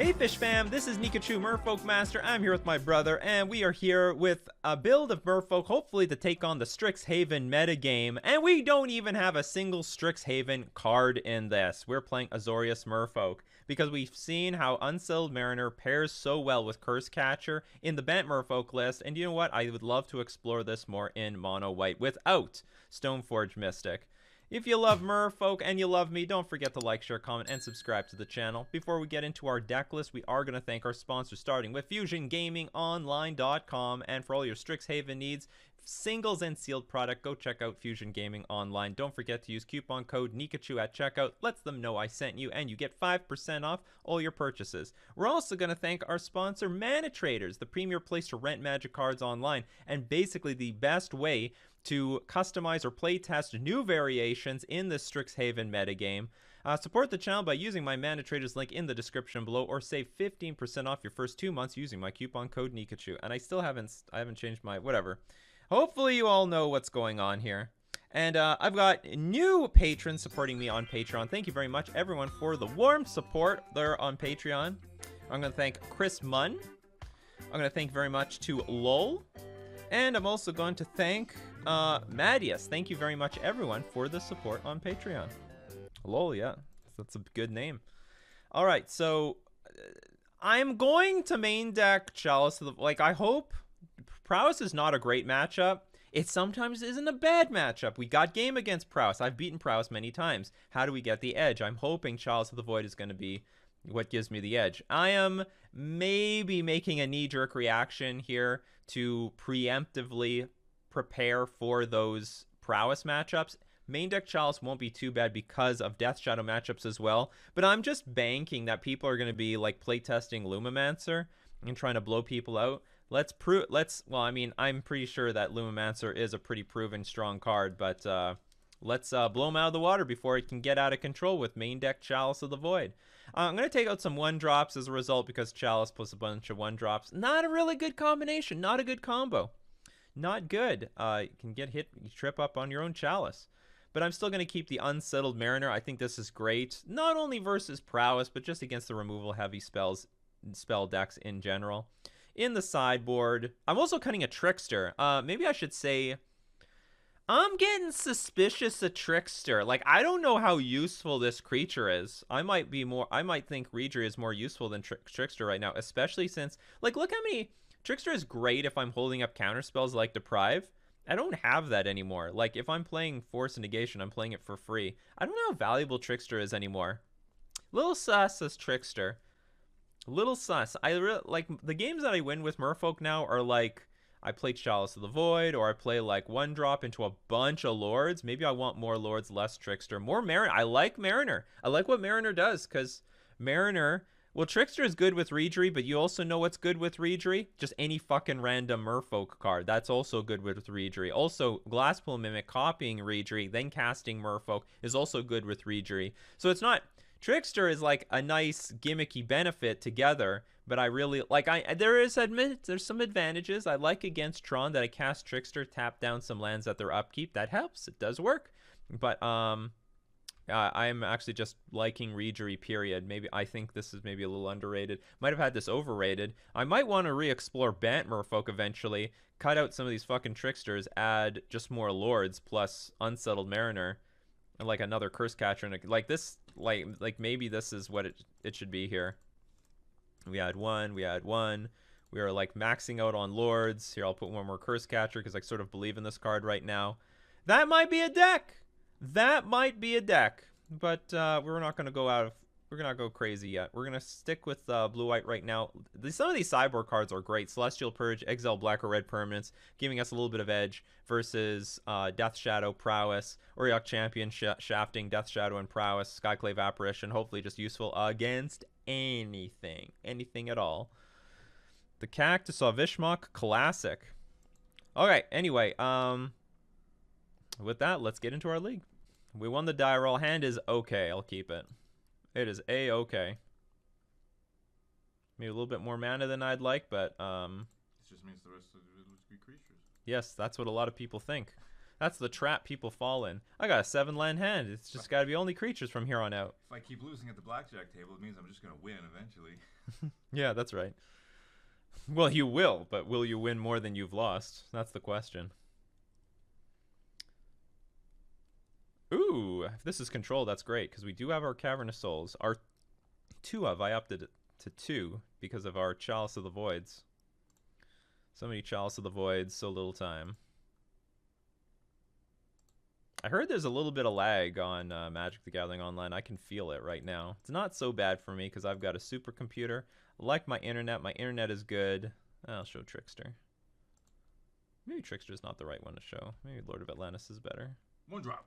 Hey Fish Fam, this is Nikachu, Merfolk Master. I'm here with my brother, and we are here with a build of Merfolk, hopefully to take on the Strixhaven metagame. And we don't even have a single Strixhaven card in this. We're playing Azorius Merfolk, because we've seen how Unsettled Mariner pairs so well with Curse Catcher in the Bent Merfolk list. And you know what? I would love to explore this more in Mono White without Stoneforge Mystic. If you love Merfolk and you love me, don't forget to like, share, comment, and subscribe to the channel. Before we get into our deck list, we are going to thank our sponsors, starting with FusionGamingOnline.com. And for all your Strixhaven needs, singles and sealed product, go check out Fusion Gaming Online. Don't forget to use coupon code Nikachu at checkout. Lets them know I sent you, and you get 5% off all your purchases. We're also going to thank our sponsor, Mana Traders, the premier place to rent Magic cards online, and basically the best way to customize or play test new variations in the Strixhaven metagame. Support the channel by using my Mana Traders link in the description below, or save 15% off your first 2 months using my coupon code Nikachu. And I haven't changed my whatever. Hopefully you all know what's going on here. And I've got new patrons supporting me on Patreon. Thank you very much, everyone, for the warm support there on Patreon. I'm going to thank Chris Munn. I'm going to thank very much to Lol. And I'm also going to thank Madius. Thank you very much, everyone, for the support on Patreon. Lol, yeah. That's a good name. All right, so I'm going to main deck Chalice of the... Like, I hope... Prowess is not a great matchup. It sometimes isn't a bad matchup. We got game against Prowess. I've beaten Prowess many times. How do we get the edge? I'm hoping Chalice of the Void is going to be what gives me the edge. I am maybe making a knee-jerk reaction here to preemptively prepare for those Prowess matchups. Main deck Chalice won't be too bad because of Death Shadow matchups as well, but I'm just banking that people are going to be like playtesting Lumimancer and trying to blow people out. Well, I mean, I'm pretty sure that Lumimancer is a pretty proven strong card, but let's blow him out of the water before it can get out of control with main deck Chalice of the Void. I'm going to take out some 1-drops as a result, because Chalice plus a bunch of 1-drops. Not a really good combination. Not a good combo. Not good. You can get hit, you trip up on your own Chalice. But I'm still going to keep the Unsettled Mariner. I think this is great. Not only versus Prowess, but just against the removal-heavy spell decks in general. In the sideboard, I'm also cutting a Trickster. Maybe I should say... I'm getting suspicious of Trickster. Like, I don't know how useful this creature is. I might think Reedry is more useful than Trickster right now, especially since, like, look how many... Trickster is great if I'm holding up counter spells like Deprive. I don't have that anymore. Like, if I'm playing Force and Negation, I'm playing it for free. I don't know how valuable Trickster is anymore. Little sus as Trickster. Little sus. I really like the games that I win with Merfolk now are like, I play Chalice of the Void, or I play like 1-drop into a bunch of Lords. Maybe I want more Lords, less Trickster, more Mariner. I like Mariner. I like what Mariner does, because Mariner... Well, Trickster is good with Reedry, but you also know what's good with Reedry? Just any fucking random Merfolk card. That's also good with Reedry. Also, Glasspool Mimic copying Reedry, then casting Merfolk is also good with Reedry. So it's not... Trickster is like a nice gimmicky benefit together, but I really like there's some advantages. I like against Tron that I cast Trickster, tap down some lands at their upkeep. That helps. It does work. But I'm actually just liking Reedry, period. Maybe I think this is maybe a little underrated. Might have had this overrated. I might want to re-explore Bant Merfolk eventually. Cut out some of these fucking Tricksters, add just more Lords plus Unsettled Mariner. And like another Curse Catcher, and like this, like maybe this is what it should be here. We had one. We are like maxing out on Lords. Here, I'll put one more Curse Catcher because I sort of believe in this card right now. That might be a deck. That might be a deck. But we're not going to go crazy yet. We're going to stick with blue-white right now. Some of these sideboard cards are great. Celestial Purge, Exile Black or Red Permanents, giving us a little bit of edge versus Death Shadow, Prowess, Oriok Champion, Shafting, Death Shadow, and Prowess, Skyclave Apparition. Hopefully just useful against anything. Anything at all. The Cactus of Ishmok Classic. Okay, anyway, with that, let's get into our league. We won the die roll. Hand is okay. I'll keep it. It is A-okay. Maybe a little bit more mana than I'd like, but... It just means the rest of it looks good creatures. Yes, that's what a lot of people think. That's the trap people fall in. I got a 7-land hand. It's just got to be only creatures from here on out. If I keep losing at the blackjack table, it means I'm just going to win eventually. Yeah, that's right. Well, you will, but will you win more than you've lost? That's the question. Ooh, if this is control, that's great, because we do have our Cavernous Souls. Our 2 of, I upped it to 2 because of our Chalice of the Voids. So many Chalice of the Voids, so little time. I heard there's a little bit of lag on Magic the Gathering Online. I can feel it right now. It's not so bad for me because I've got a supercomputer. I like my internet. My internet is good. I'll show Trickster. Maybe Trickster's not the right one to show. Maybe Lord of Atlantis is better. 1-drop.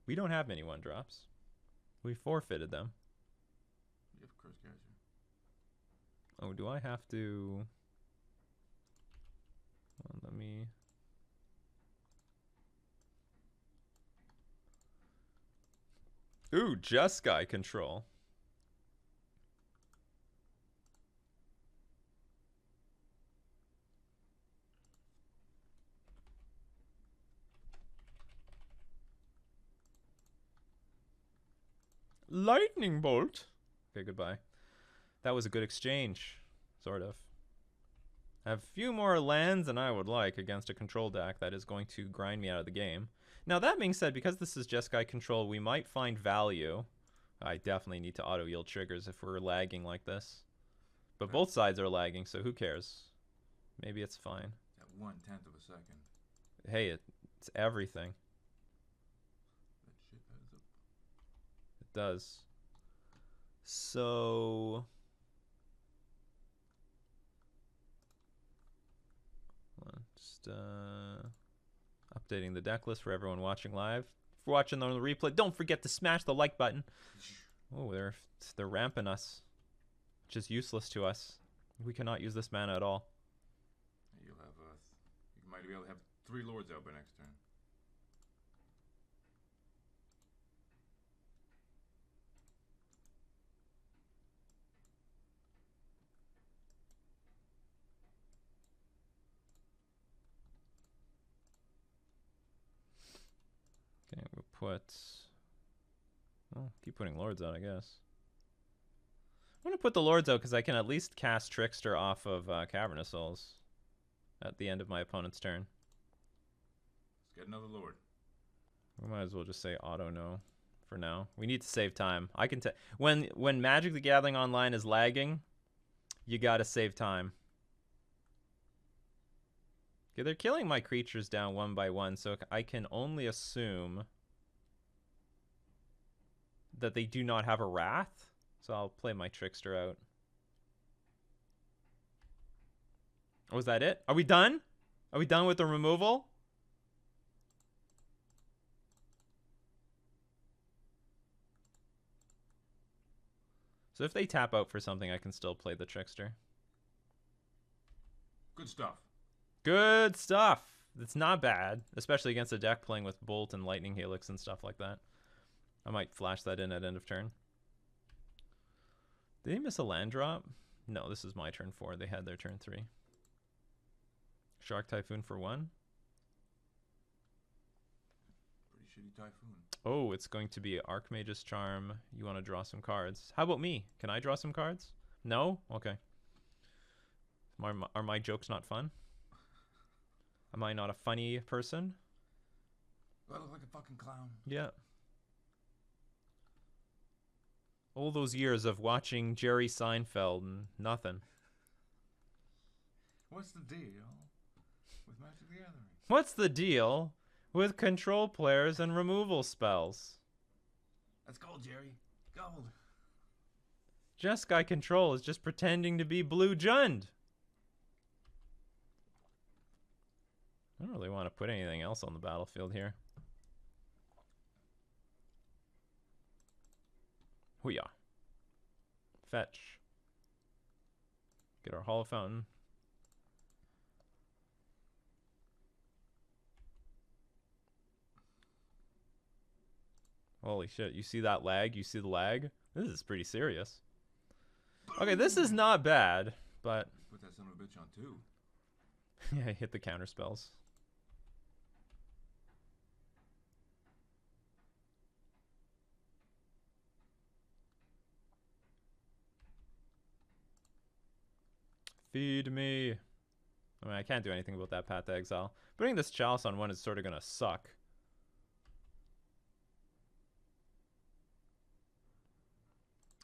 We don't have many 1-drops. We forfeited them. You have Curse Geyser. Oh, do I have to... Well, let me... Ooh, Jeskai control. Lightning bolt. Okay, goodbye. That was a good exchange, sort of. I have a few more lands than I would like against a control deck that is going to grind me out of the game. Now, that being said, because this is Jeskai control, we might find value. I definitely need to auto-yield triggers if we're lagging like this. But both sides are lagging, so who cares? Maybe it's fine. At 1/10 of a second. Hey, it's everything. That shit adds up. It does. So... Just updating the deck list for everyone watching live. If you're watching on the replay, don't forget to smash the like button. Oh, they're ramping us, which is useless to us. We cannot use this mana at all. You'll have you might be able to have 3 lords out by next turn. Okay, we'll put... Well, keep putting lords out, I guess. I'm going to put the lords out because I can at least cast Trickster off of Cavernous Souls at the end of my opponent's turn. Let's get another lord. We might as well just say auto no for now. We need to save time. I can when Magic the Gathering Online is lagging, you got to save time. Okay, they're killing my creatures down 1 by 1, so I can only assume that they do not have a Wrath. So I'll play my Trickster out. Oh, is that it? Are we done? Are we done with the removal? So if they tap out for something, I can still play the Trickster. Good stuff. Good stuff. It's not bad, especially against a deck playing with Bolt and Lightning Helix and stuff like that. I might flash that in at end of turn. Did they miss a land drop? No, this is my turn 4. They had their turn 3. Shark Typhoon for 1. Pretty shitty Typhoon. Oh, it's going to be Archmage's Charm. You want to draw some cards. How about me? Can I draw some cards? No? Okay. Are my jokes not fun? Am I not a funny person? Do I look like a fucking clown? Yeah. All those years of watching Jerry Seinfeld and nothing. What's the deal with Magic the Gathering? What's the deal with control players and removal spells? That's gold, Jerry. Gold. Jeskai control is just pretending to be Blue Jund. I don't really want to put anything else on the battlefield here. Hoo-yah. Fetch. Get our Hollow Fountain. Holy shit, you see that lag? You see the lag? This is pretty serious. Okay, this is not bad, but... Put that son of a bitch on 2. Yeah, hit the counter spells. Feed me. I mean, I can't do anything about that Path to Exile. Putting this Chalice on 1 is sort of going to suck.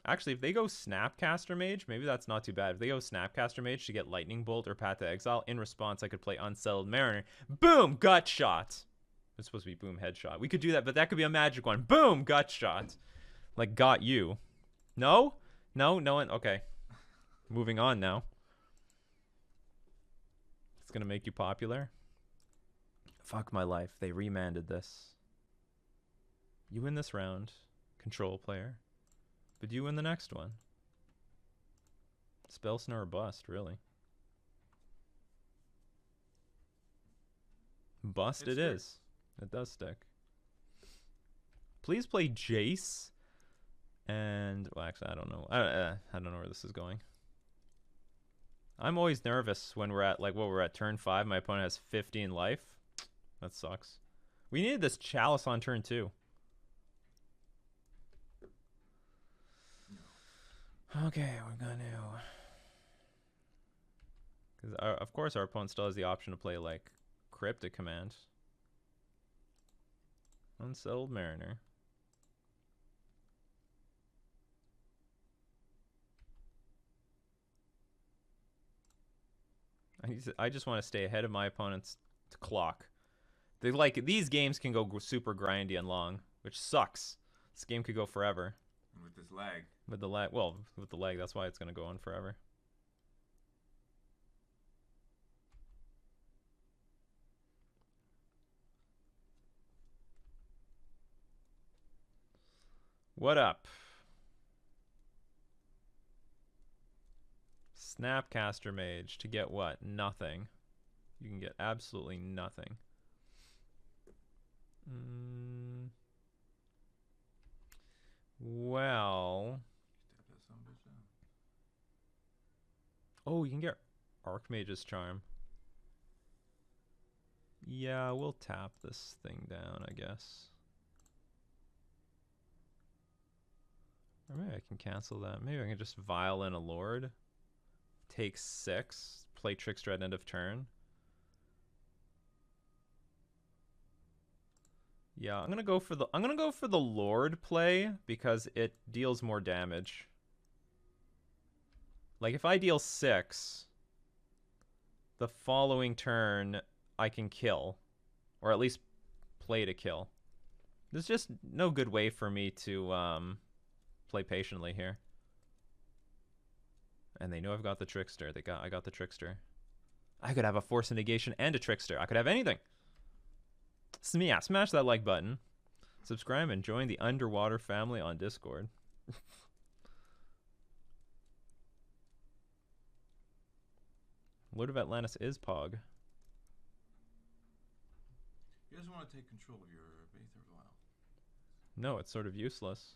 Actually, if they go Snapcaster Mage, maybe that's not too bad. If they go Snapcaster Mage to get Lightning Bolt or Path to Exile, in response, I could play Unsettled Mariner. Boom! Gut Shot! It's supposed to be Boom Headshot. We could do that, but that could be a magic one. Boom! Gut Shot. Like, got you. No? No? No one? Okay. Moving on now. It's going to make you popular. Fuck my life. They remanded this. You win this round. Control player. But you win the next one. Spell Snare or bust, really. Bust it is. It does stick. Please play Jace. And, well, actually, I don't know. I don't know where this is going. I'm always nervous when we're at, like, what, we're at turn 5. My opponent has 15 life. That sucks. We needed this Chalice on turn 2. Okay, we're gonna... Because, of course, our opponent still has the option to play, like, Cryptic Command. Unsettled Mariner. I just want to stay ahead of my opponent's clock. They like these games can go super grindy and long, which sucks. This game could go forever. And with this lag. With the lag, well, with the lag, that's why it's gonna go on forever. What up? Snapcaster Mage to get what? Nothing. You can get absolutely nothing. Well. Oh, you can get Archmage's Charm. Yeah, we'll tap this thing down, I guess. Or maybe I can cancel that. Maybe I can just Vial in a Lord. Take 6. Play Trickster at end of turn. Yeah, I'm gonna go for the Lord play because it deals more damage. Like if I deal 6, the following turn I can kill, or at least play to kill. There's just no good way for me to play patiently here. And they know I've got the Trickster. I got the Trickster. I could have a Force of Negation and a Trickster. I could have anything. Yeah, smash that like button. Subscribe and join the Underwater family on Discord. Lord of Atlantis is Pog. He doesn't want to take control of your base for a while. No, it's sort of useless.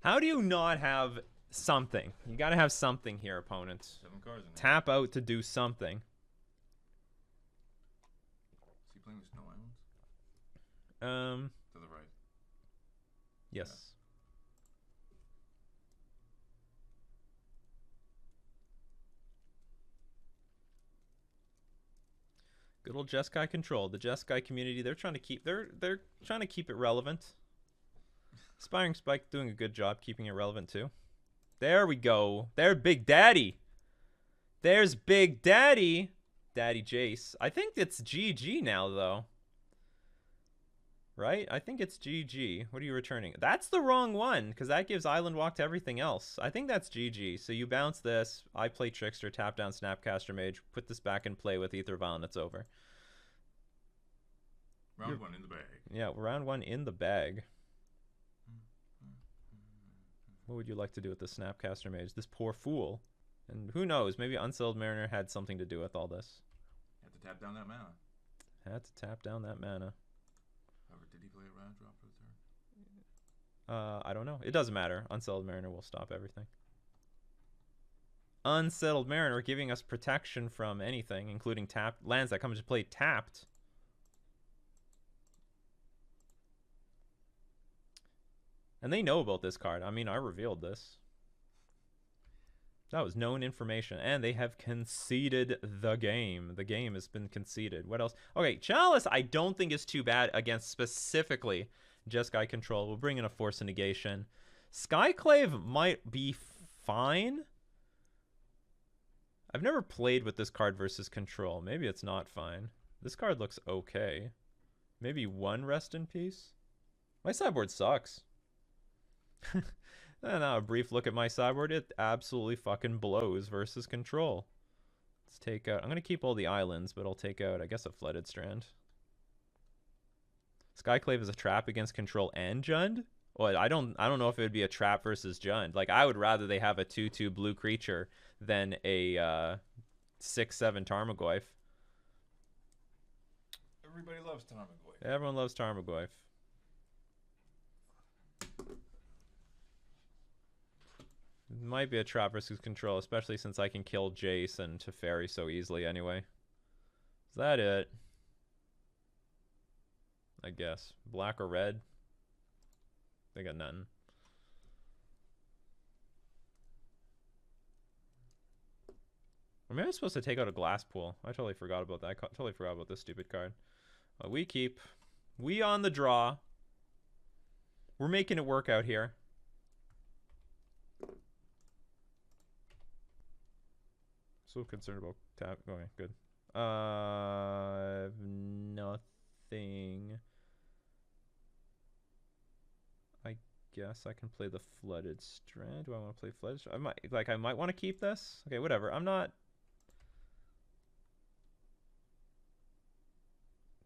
How do you not have something? You got to have something here, opponent. 7 cards in Tap out to do something. Is he playing with Snow Islands? To the right. Yes. Yeah. Good old Jeskai control. The Jeskai community, they're trying to keep it relevant. Aspiring Spike doing a good job keeping it relevant too. There we go. There's Big Daddy. There's Big Daddy. Daddy Jace. I think it's GG now though. Right? I think it's GG. What are you returning? That's the wrong one because that gives Island Walk to everything else. I think that's GG. So you bounce this. I play Trickster, tap down Snapcaster Mage, put this back in play with Aether Vial, and it's over. Round 1 in the bag. Yeah, round 1 in the bag. What would you like to do with the Snapcaster Mage? This poor fool. And who knows, maybe Unsettled Mariner had something to do with all this. Had to tap down that mana. Had to tap down that mana. However, did he play a round drop for the turn? I don't know. It doesn't matter. Unsettled Mariner will stop everything. Unsettled Mariner giving us protection from anything, including lands that come into play tapped. And they know about this card. I mean, I revealed this. That was known information. And they have conceded the game. The game has been conceded. What else? Okay, Chalice I don't think is too bad against specifically Jeskai control. We'll bring in a Force of Negation. Skyclave might be fine. I've never played with this card versus control. Maybe it's not fine. This card looks okay. Maybe one Rest in Peace. My sideboard sucks. And now a brief look at my sideboard. It absolutely fucking blows versus control. Let's take out... I'm going to keep all the islands, but I'll take out, I guess, a Flooded Strand. Skyclave is a trap against control and Jund? Well, I don't know if it would be a trap versus Jund. Like, I would rather they have a 2/2 blue creature than a 6/7 Tarmogoyf. Everybody loves Tarmogoyf. Everyone loves Tarmogoyf. Might be a trap versus control, especially since I can kill Jace and Teferi so easily anyway. Is that it? I guess. Black or red? They got nothing. Or maybe I was supposed to take out a Glass Pool. I totally forgot about that. I totally forgot about this stupid card. We keep. We on the draw. We're making it work out here. So concerned about tap. Okay, good. Nothing. I guess I can play the Flooded Strand. Do I want to play Flooded Strand? I might want to keep this. Okay, whatever. I'm not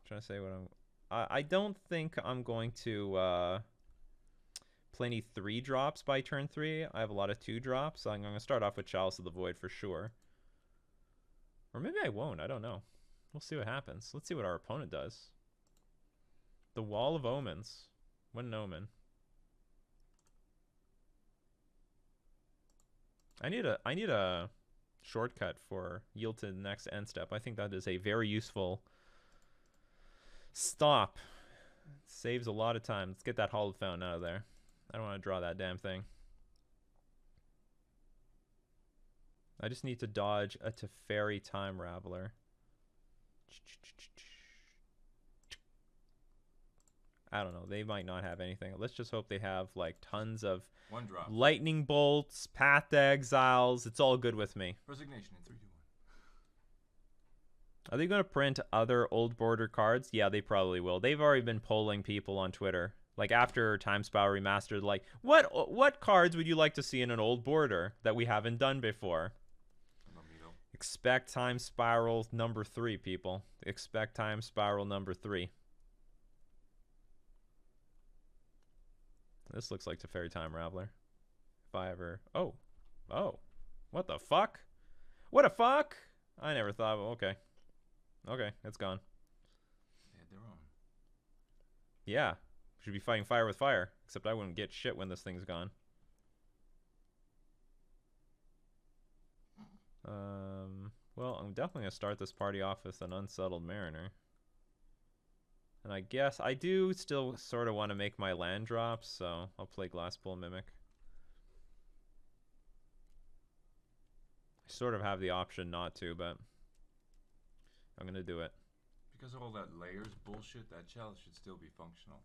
trying to say what I don't think I'm going to play any 3-drops by turn 3. I have a lot of 2-drops. So I'm going to start off with Chalice of the Void for sure. Or maybe I won't. I don't know. We'll see what happens. Let's see what our opponent does. The Wall of Omens. What an omen. I need a shortcut for yield to the next end step. I think that is a very useful stop. It saves a lot of time. Let's get that Hallowed Fountain out of there. I don't want to draw that damn thing. I just need to dodge a Teferi Time Raveler. I don't know. They might not have anything. Let's just hope they have like tons of 1-drop. Lightning Bolts, Path to Exiles. It's all good with me. Resignation in 3/2. Are they going to print other old border cards? Yeah, they probably will. They've already been polling people on Twitter. Like after Time Spiral Remastered, like what cards would you like to see in an old border that we haven't done before? Expect Time Spiral number 3, people. Expect Time Spiral number 3. This looks like Teferi Time Raveler. If I ever... Oh. What the fuck? What a fuck? I never thought... Okay. Okay, it's gone. They had their own. Yeah. Should be fighting fire with fire. Except I wouldn't get shit when this thing's gone. Well, I'm definitely going to start this party off with an Unsettled Mariner. And I guess I do still sort of want to make my land drops, so I'll play Glasspool Mimic. I sort of have the option not to, but I'm going to do it. Because of all that layers bullshit, that chalice should still be functional.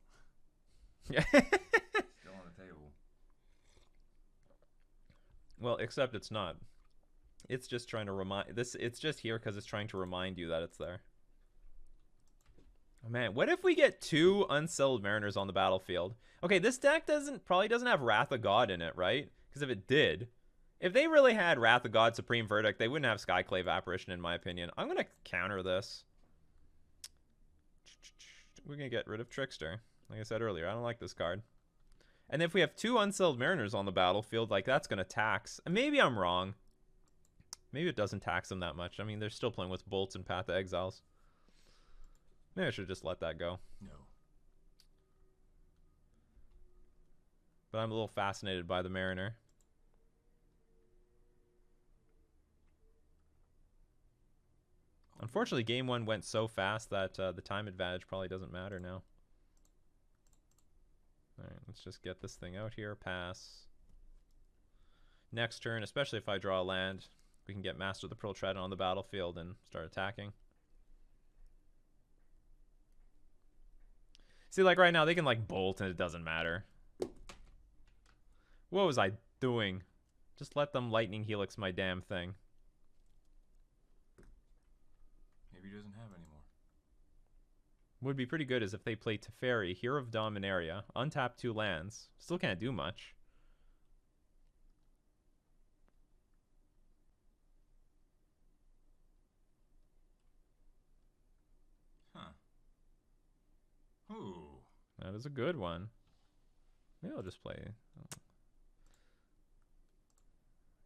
Yeah. Still on the table. Well, except it's not. It's just trying to remind this. It's just here because it's trying to remind you that it's there. Oh man, what if we get 2 Unsettled Mariners on the battlefield? Okay, this deck probably doesn't have Wrath of God in it, right? Because if it did, if they really had Wrath of God, Supreme Verdict, they wouldn't have Skyclave Apparition, in my opinion. I'm gonna counter this. We're gonna get rid of Trickster. Like I said earlier, I don't like this card. And if we have 2 Unsettled Mariners on the battlefield, like that's gonna tax. And maybe I'm wrong. Maybe it doesn't tax them that much. I mean, they're still playing with Bolts and Path to Exiles. Maybe I should just let that go. No. But I'm a little fascinated by the Mariner. Unfortunately, game 1 went so fast that the time advantage probably doesn't matter now. Alright, let's just get this thing out here. Pass. Next turn, especially if I draw a land, we can get Master of the Pearl Trident on the battlefield and start attacking. See, like right now, they can like bolt and it doesn't matter. What was I doing? Just let them Lightning Helix my damn thing. Maybe he doesn't have any more. Would be pretty good is if they play Teferi, Hero of Dominaria, untap 2 lands. Still can't do much. Huh. Ooh. That is a good one. Maybe I'll just play.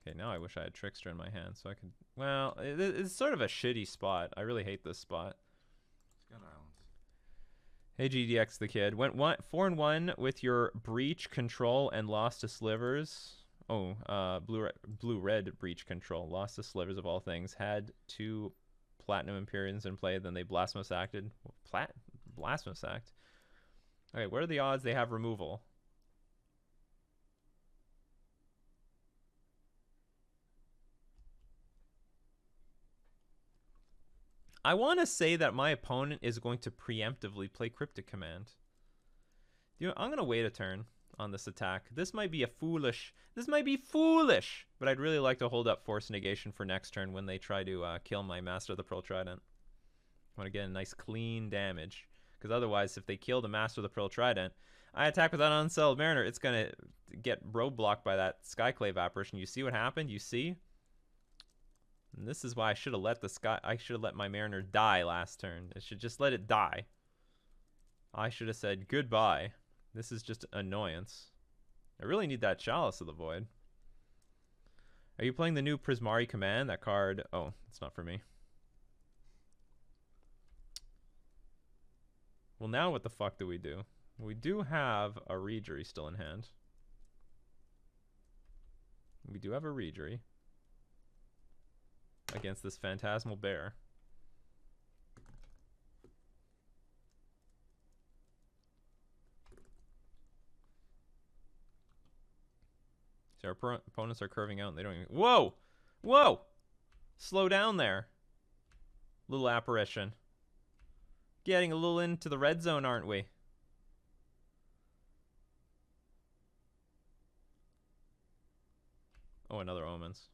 Okay, now I wish I had Trickster in my hand so I could. Well, it's sort of a shitty spot. I really hate this spot. It's got islands. Hey GDX the kid. Went 4-1 with your Breach control and lost to Slivers. Oh, blue-red Breach control. Lost to Slivers of all things. Had 2 Platinum Empyreans in play, then they Blasphemous acted. Blasphemous act? Okay, what are the odds they have removal? I want to say that my opponent is going to preemptively play Cryptic Command. You know, I'm going to wait a turn on this attack. This might be foolish, but I'd really like to hold up Force Negation for next turn when they try to kill my Master of the Pearl Trident. I want to get a nice clean damage, because otherwise if they kill the Master of the Pearl Trident, I attack with that Unsettled Mariner, it's going to get roadblocked by that Skyclave Apparition. You see what happened? You see? And this is why I should have let my Mariner die last turn. I should just let it die. I should have said goodbye. This is just annoyance. I really need that Chalice of the Void. Are you playing the new Prismari command? That card. Oh, it's not for me. Well, now what the fuck do? We do have a Reejerey still in hand. We do have a Reejerey against this Phantasmal Bear. So our opponents are curving out and they don't even... Whoa! Whoa! Slow down there. Little apparition. Getting a little into the red zone, aren't we? Oh, another Omens.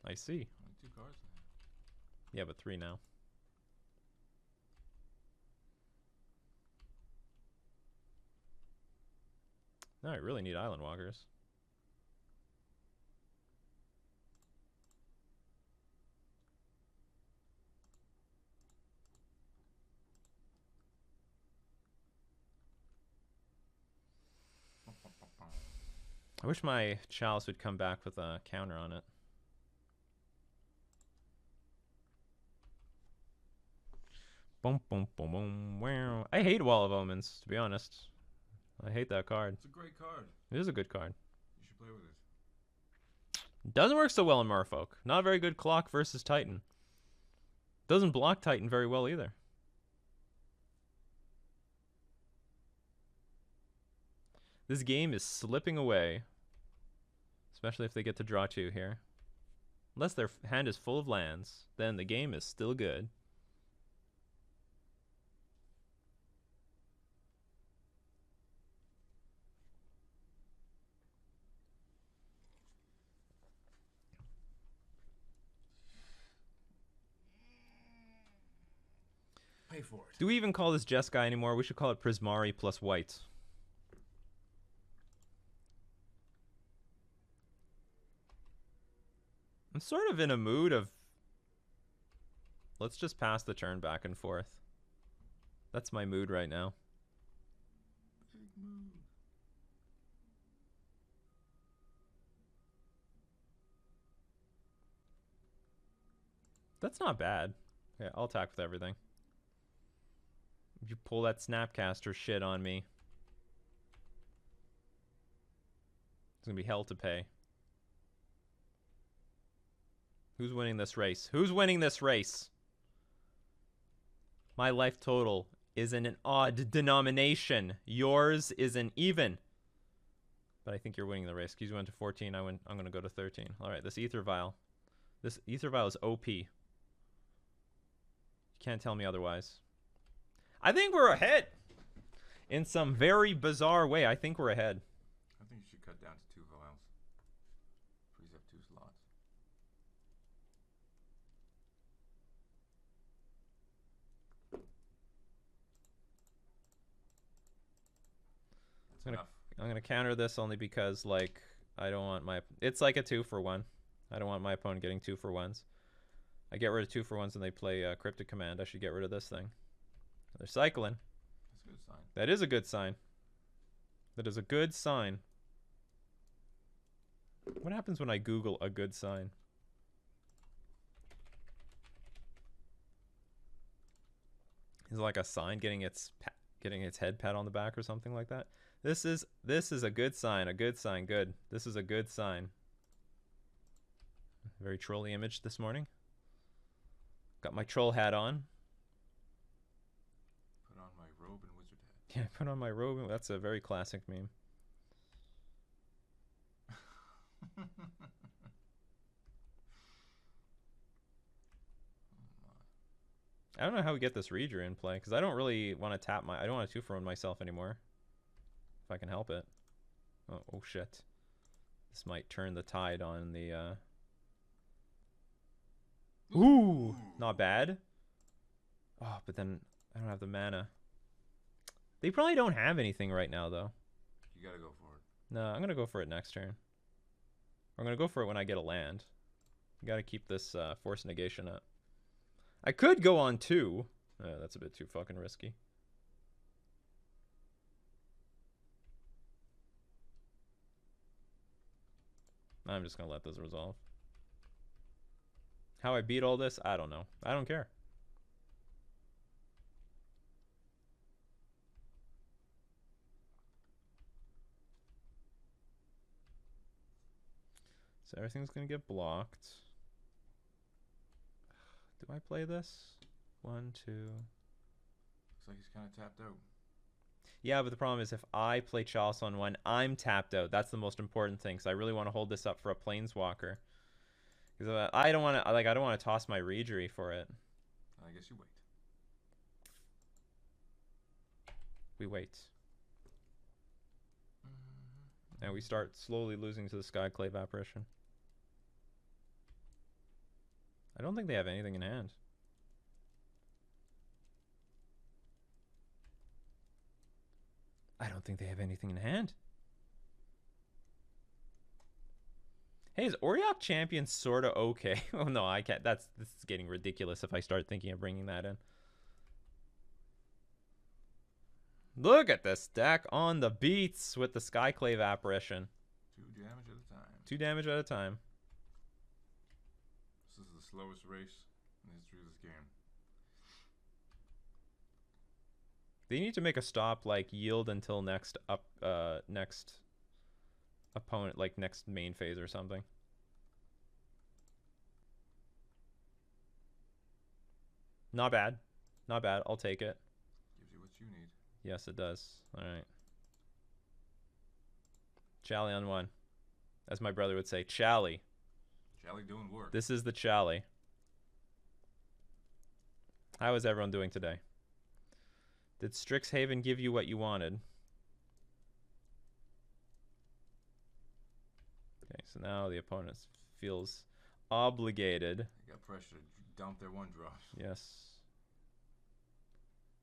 I see. Only 2 cards now. Yeah, but 3 now. Now I really need Island Walkers. I wish my Chalice would come back with a counter on it. Boom, boom, boom, boom, wow. I hate Wall of Omens, to be honest. I hate that card. It's a great card. It is a good card. You should play with it. Doesn't work so well in Merfolk. Not a very good clock versus Titan. Doesn't block Titan very well either. This game is slipping away. Especially if they get to draw 2 here. Unless their hand is full of lands, then the game is still good. Pay for it. Do we even call this Jeskai anymore? We should call it Prismari plus white. I'm sort of in a mood of... Let's just pass the turn back and forth. That's my mood right now. Big mood. That's not bad. Yeah, I'll attack with everything. If you pull that Snapcaster shit on me, it's gonna be hell to pay. Who's winning this race? Who's winning this race? My life total is in an odd denomination. Yours is an even. But I think you're winning the race. Because you went to 14. I'm going to go to 13. All right, this Ether Vial. This Ether Vial is OP. You can't tell me otherwise. I think we're ahead. In some very bizarre way, I think we're ahead. I think you should cut down to 2 vials. Freeze up 2 slots. I'm gonna counter this only because, like, I don't want my... It's like a 2-for-1. I don't want my opponent getting 2-for-1s. I get rid of 2-for-1s when they play Cryptic Command. I should get rid of this thing. They're cycling. That's a good sign. That is a good sign. That is a good sign. What happens when I Google a good sign? Is it like a sign getting its head pat on the back or something like that? This is a good sign. A good sign. Good. This is a good sign. Very trolly image this morning. Got my troll hat on. Put on my robe and wizard hat. Yeah, put on my robe. That's a very classic meme. I don't know how we get this Reader in play, because I don't really want to tap my... I don't want to 2-for-1 myself anymore. If I can help it. Oh shit. This might turn the tide on the... Ooh! Not bad. Oh, but then I don't have the mana. They probably don't have anything right now, though. You gotta go for it. No, I'm going to go for it next turn. I'm going to go for it when I get a land. You got to keep this Force Negation up. I could go on 2. That's a bit too fucking risky. I'm just going to let this resolve. How I beat all this? I don't know. I don't care. So everything's going to get blocked. Do I play this? 1, 2. Looks like he's kind of tapped out. Yeah, but the problem is if I play Chalice on 1, I'm tapped out. That's the most important thing, because I really want to hold this up for a Planeswalker. Because I don't want to, I don't want to toss my Regery for it. I guess you wait. We wait. And we start slowly losing to the Skyclave Apparition. I don't think they have anything in hand. I don't think they have anything in hand. Hey, is Oriok Champion sort of okay? Oh no, I can't. This is getting ridiculous if I start thinking of bringing that in. Look at this deck on the beats with the Skyclave Apparition. 2 damage at a time. 2 damage at a time. This is the slowest race in the history of this game. They need to make a stop, like yield until next opponent, like next main phase or something. Not bad. Not bad. I'll take it. Gives you what you need. Yes, it does. All right. Chally on 1. As my brother would say, Chally. Chally doing work. This is the Chally. How is everyone doing today? Did Strixhaven give you what you wanted? Okay, so now the opponent feels obligated. They got pressure to dump their 1-drops. Yes.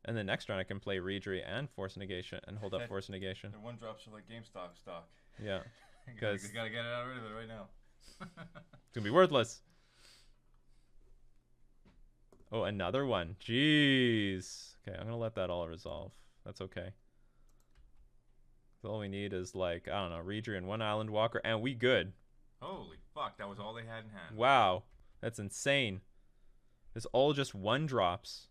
And then next round I can play Regery and Force Negation and hold up Force Negation. Their 1-drops are like GameStop stock. Yeah. You gotta get it out of it right now. It's gonna be worthless. Oh, another one. Jeez. Okay, I'm gonna let that all resolve. That's okay. So all we need is, like, I don't know, Regery and 1 Island Walker, and we good. Holy fuck, that was all they had in hand. Wow. That's insane. It's all just 1-drops.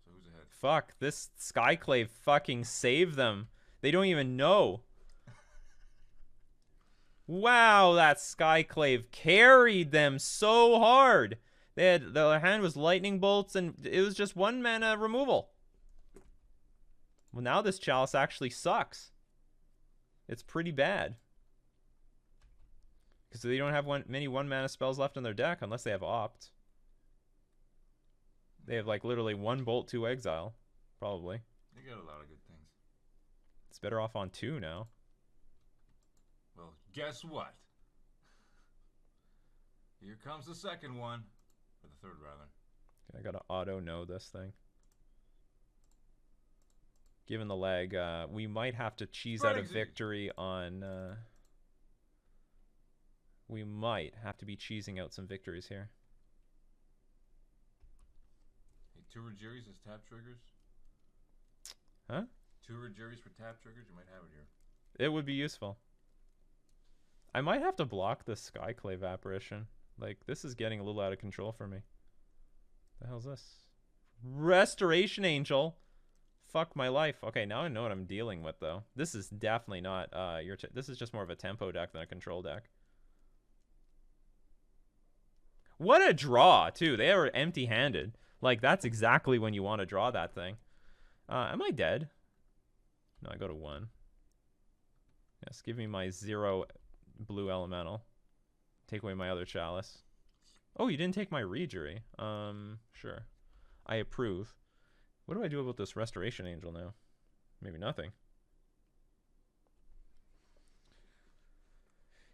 So who's ahead? Fuck, this Skyclave fucking saved them. They don't even know. Wow, that Skyclave carried them so hard. Their hand was lightning bolts, and it was just 1 mana removal. Well, now this Chalice actually sucks. It's pretty bad. Because they don't have many 1 mana spells left in their deck unless they have Opt. They have like literally 1 bolt, 2 exile, probably. They got a lot of good things. It's better off on 2 now. Well, guess what? Here comes the second one. Or the third, rather. I gotta auto-know this thing. Given the lag, we might have to cheese out a victory on... we might have to be cheesing out some victories here. Hey, 2 Rajiris as tap triggers? Huh? 2 Rajiris for tap triggers? You might have it here. It would be useful. I might have to block this Skyclave Apparition. Like, this is getting a little out of control for me. The hell's this? Restoration Angel. Fuck my life. Okay, now I know what I'm dealing with, though. This is definitely not this is just more of a tempo deck than a control deck. What a draw, too. They were empty-handed. Like, that's exactly when you want to draw that thing. Am I dead? No, I go to 1. Yes, give me my 0 blue elemental. Take away my other Chalice. Oh, you didn't take my Rejury. Sure. I approve. What do I do about this Restoration Angel now? Maybe nothing.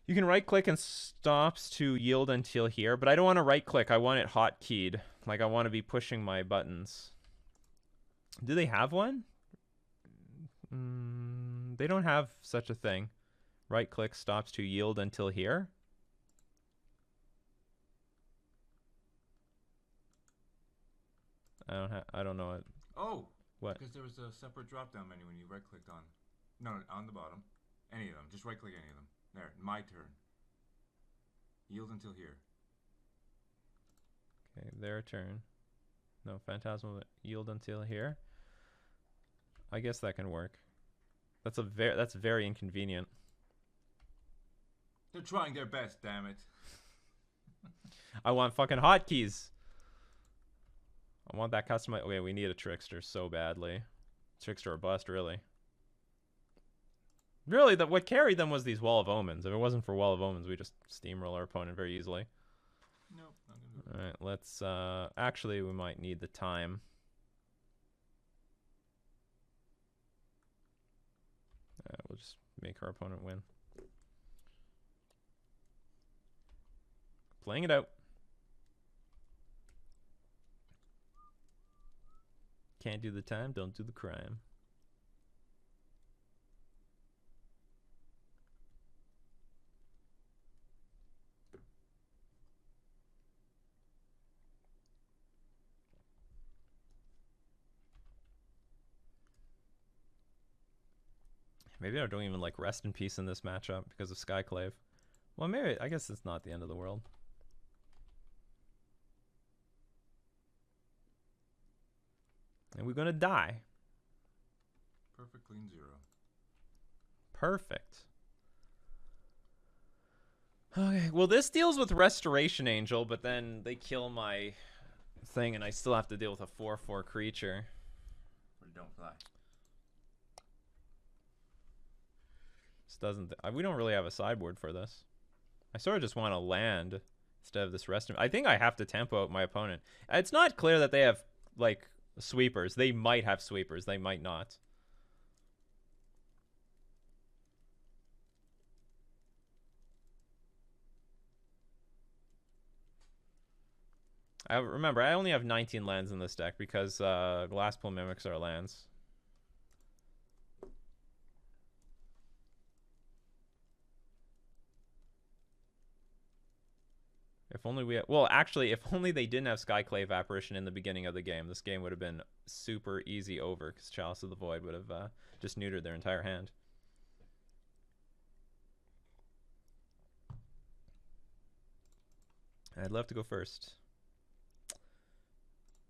You can right-click and stops to yield until here, but I don't want to right-click. I want it hotkeyed. Like, I want to be pushing my buttons. Do they have one? They don't have such a thing. Right-click stops to yield until here. I don't know it. Oh! What? Because there was a separate drop-down menu when you right-clicked on... No, on the bottom. Any of them. Just right-click any of them. There. My turn. Yield until here. Okay, their turn. No, Phantasmal yield until here. I guess that can work. That's very inconvenient. They're trying their best, damn it. I want fucking hotkeys. I want that custom. Okay, we need a Trickster so badly. Trickster or bust, really. Really, what carried them was these Wall of Omens. If it wasn't for Wall of Omens, we just steamroll our opponent very easily. Nope, not gonna do it. All right, let's. Actually, we might need the time. We'll just make our opponent win. Playing it out. Can't do the time, don't do the crime. Maybe I don't even like rest in peace in this matchup because of Skyclave. Well, maybe, I guess it's not the end of the world. And we're gonna die. Perfect clean 0. Perfect. Okay, well this deals with Restoration Angel, but then they kill my thing and I still have to deal with a 4/4 creature. But don't fly. This doesn't... we don't really have a sideboard for this. I sort of just want to land instead of this rest. I think I have to tempo out my opponent. It's not clear that they have, like, sweepers. They might have sweepers. They might not. Remember, I only have 19 lands in this deck because Glasspool Mimics are lands. If only we... well, actually, if only they didn't have Skyclave Apparition in the beginning of the game, this game would have been super easy over because Chalice of the Void would have just neutered their entire hand. I'd love to go first.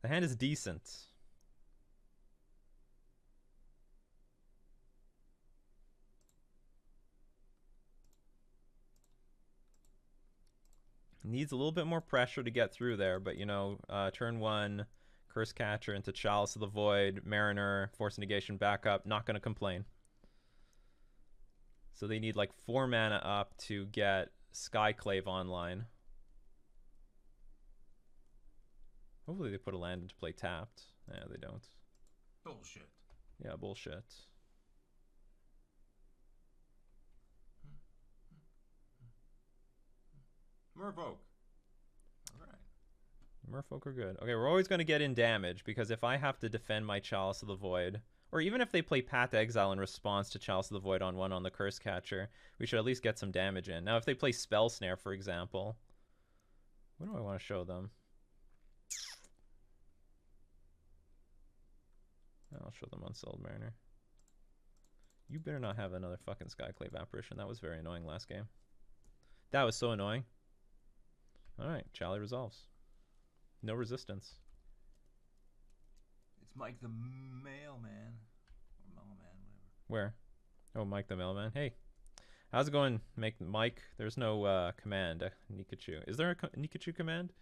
The hand is decent. Needs a little bit more pressure to get through there, but you know, turn 1, Curse Catcher into Chalice of the Void, Mariner, Force Negation backup. Not going to complain. So they need like 4 mana up to get Skyclave online. Hopefully they put a land into play tapped. Yeah, they don't. Bullshit. Yeah, bullshit. Merfolk. Alright. Merfolk are good. Okay, we're always going to get in damage, because if I have to defend my Chalice of the Void, or even if they play Path to Exile in response to Chalice of the Void on 1 on the Curse Catcher, we should at least get some damage in. Now, if they play Spell Snare, for example, what do I want to show them? I'll show them Unsettled Mariner. You better not have another fucking Skyclave Apparition. That was very annoying last game. That was so annoying. Alright, Chally resolves. No resistance. It's Mike the Mailman. Or Mailman, whatever. Where? Oh, Mike the Mailman. Hey. How's it going, Mike? There's no command, Nikachu. Is there a Nikachu command?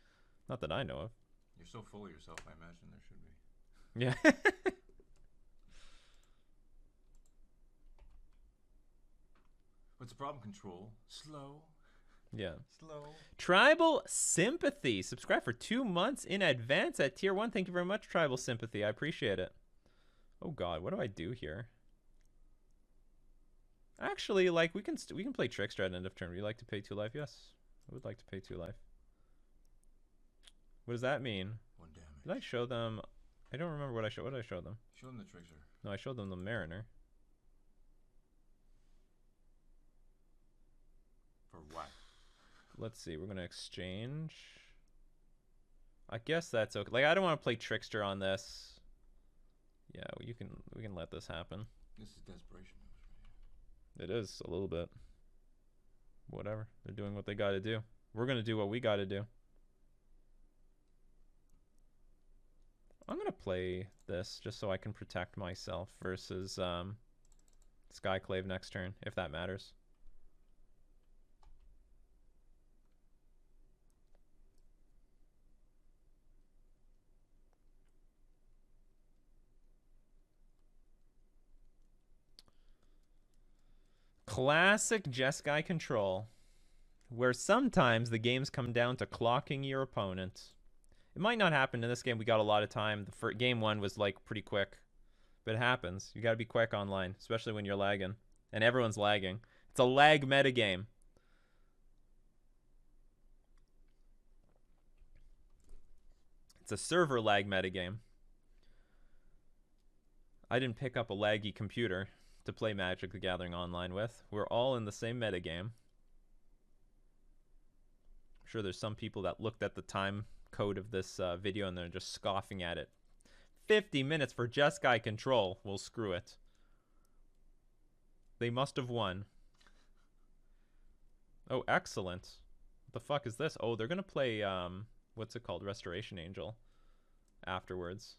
Not that I know of. You're so full of yourself, I imagine there should be. Yeah. What's the problem? Control. Slow. Yeah. Slow. Tribal Sympathy. Subscribe for 2 months in advance at tier 1. Thank you very much, Tribal Sympathy. I appreciate it. Oh god, what do I do here? Actually, like we can play Trickster at end of turn. Would you like to pay 2 life? Yes. I would like to pay 2 life. What does that mean? 1 damage. Did I show them? I don't remember what I showed. What did I show them? Show them the Trickster. No, I showed them the Mariner. For what? Let's see. We're gonna exchange. I guess that's okay. Like, I don't want to play Trickster on this. Yeah, we can let this happen. This is desperation. It is a little bit. Whatever. They're doing what they got to do. We're gonna do what we got to do. I'm gonna play this just so I can protect myself versus Skyclave next turn, if that matters. Classic Jeskai control, where sometimes the games come down to clocking your opponent. It might not happen in this game. We got a lot of time. Game 1 was like pretty quick, but it happens. You got to be quick online, especially when you're lagging, and everyone's lagging. It's a lag metagame. It's a server lag metagame. I didn't pick up a laggy computer to play Magic the Gathering online with. We're all in the same metagame. I'm sure there's some people that looked at the time code of this video and they're just scoffing at it. 50 minutes for Jeskai control. Well, screw it. They must have won. Oh, excellent. What the fuck is this? Oh, they're gonna play what's it called? Restoration Angel afterwards.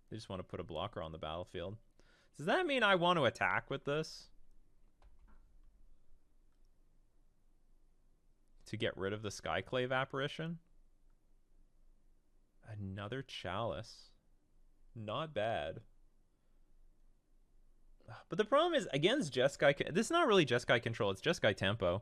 They just want to put a blocker on the battlefield. Does that mean I want to attack with this? To get rid of the Skyclave Apparition? Another Chalice. Not bad. But the problem is, against Jeskai... This is not really Jeskai control, it's Jeskai tempo.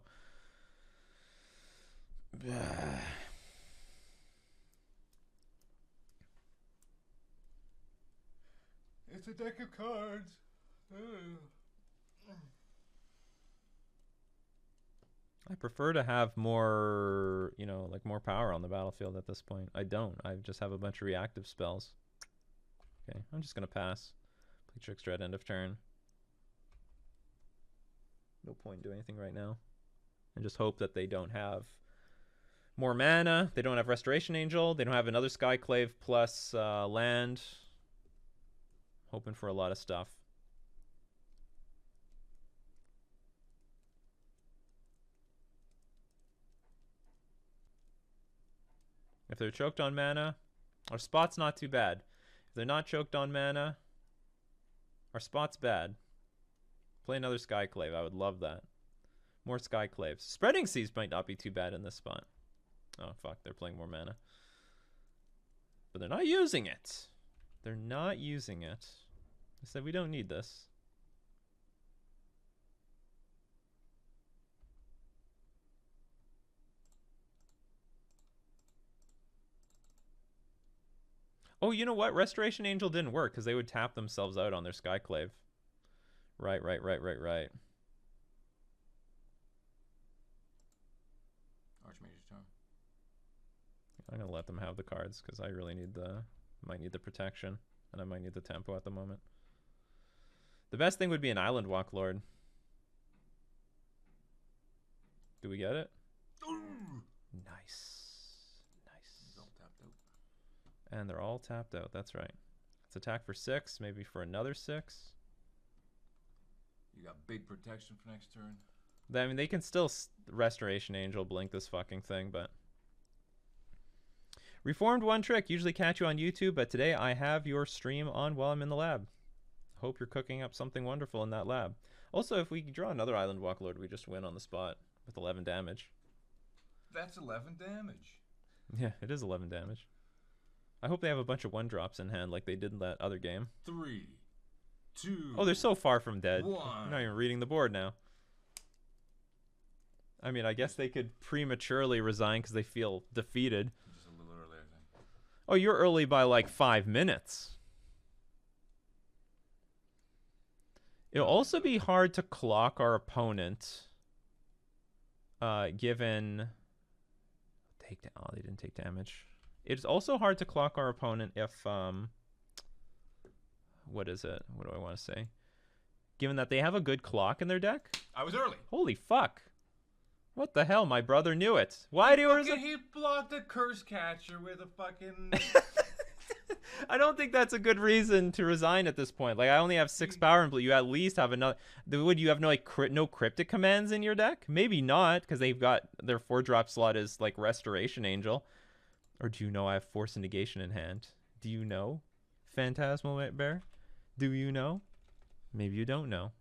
It's a deck of cards. I prefer to have more, you know, like more power on the battlefield at this point. I don't. I just have a bunch of reactive spells. Okay, I'm just going to pass. Play Trickster at end of turn. No point in doing anything right now. And just hope that they don't have more mana. They don't have Restoration Angel. They don't have another Skyclave plus land. Hoping for a lot of stuff. If they're choked on mana, our spot's not too bad. If they're not choked on mana, our spot's bad. Play another Skyclave. I would love that. More Skyclaves. Spreading Seas might not be too bad in this spot. Oh, fuck. They're playing more mana. But they're not using it. They're not using it. I said we don't need this. Oh, you know what? Restoration Angel didn't work because they would tap themselves out on their Skyclave. Right. Archmage's turn. I'm going to let them have the cards because I really need might need the protection, and I might need the tempo at the moment. The best thing would be an Island Walk Lord. Do we get it? Nice. And they're all tapped out. That's right. Let's attack for 6, maybe for another 6. You got big protection for next turn. I mean, they can still Restoration Angel blink this fucking thing, but... Reformed One Trick. Usually catch you on YouTube, but today I have your stream on while I'm in the lab. Hope you're cooking up something wonderful in that lab. Also, if we draw another Island Walk Lord, we just win on the spot with 11 damage. That's 11 damage. Yeah, it is 11 damage. I hope they have a bunch of 1-drops in hand like they did in that other game. 3, 2. Oh, they're so far from dead. 1. I'm not even reading the board now. I mean, I guess they could prematurely resign because they feel defeated. Just a little early, I think. Oh, you're early by like 5 minutes. It'll also be hard to clock our opponent, given... Oh, they didn't take damage. It's also hard to clock our opponent if, what is it? What do I want to say? Given that they have a good clock in their deck. I was early. Holy fuck. What the hell? My brother knew it. Why do you... He blocked a Curse Catcher with a fucking... I don't think that's a good reason to resign at this point. Like, I only have 6 power, but you at least have another... Would you have no, like, no cryptic commands in your deck? Maybe not, because they've got... Their 4-drop slot is, like, Restoration Angel. Or do you know I have Force and Negation in hand? Do you know, Phantasmal Bear? Do you know? Maybe you don't know.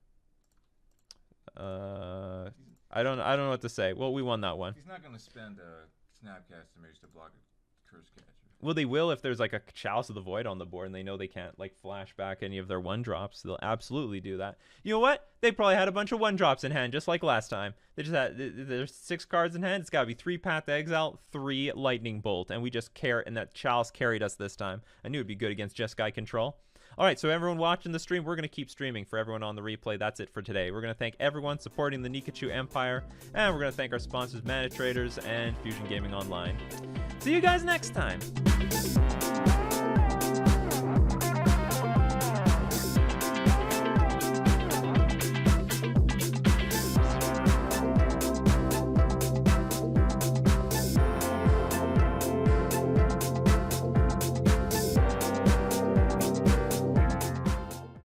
I don't know what to say. Well, we won that one. He's not going to spend a Snapcaster Mage to block a Curse Catcher. Well, they will if there's like a Chalice of the Void on the board and they know they can't like flash back any of their 1-drops. They'll absolutely do that. You know what? They probably had a bunch of 1-drops in hand just like last time. They just had, there's 6 cards in hand. It's got to be 3 Path to Exile, 3 Lightning Bolt. And we just and that Chalice carried us this time. I knew it'd be good against Jeskai control. All right, so everyone watching the stream, we're going to keep streaming. For everyone on the replay, that's it for today. We're going to thank everyone supporting the Nikachu Empire, and we're going to thank our sponsors, Mana Traders and Fusion Gaming Online. See you guys next time.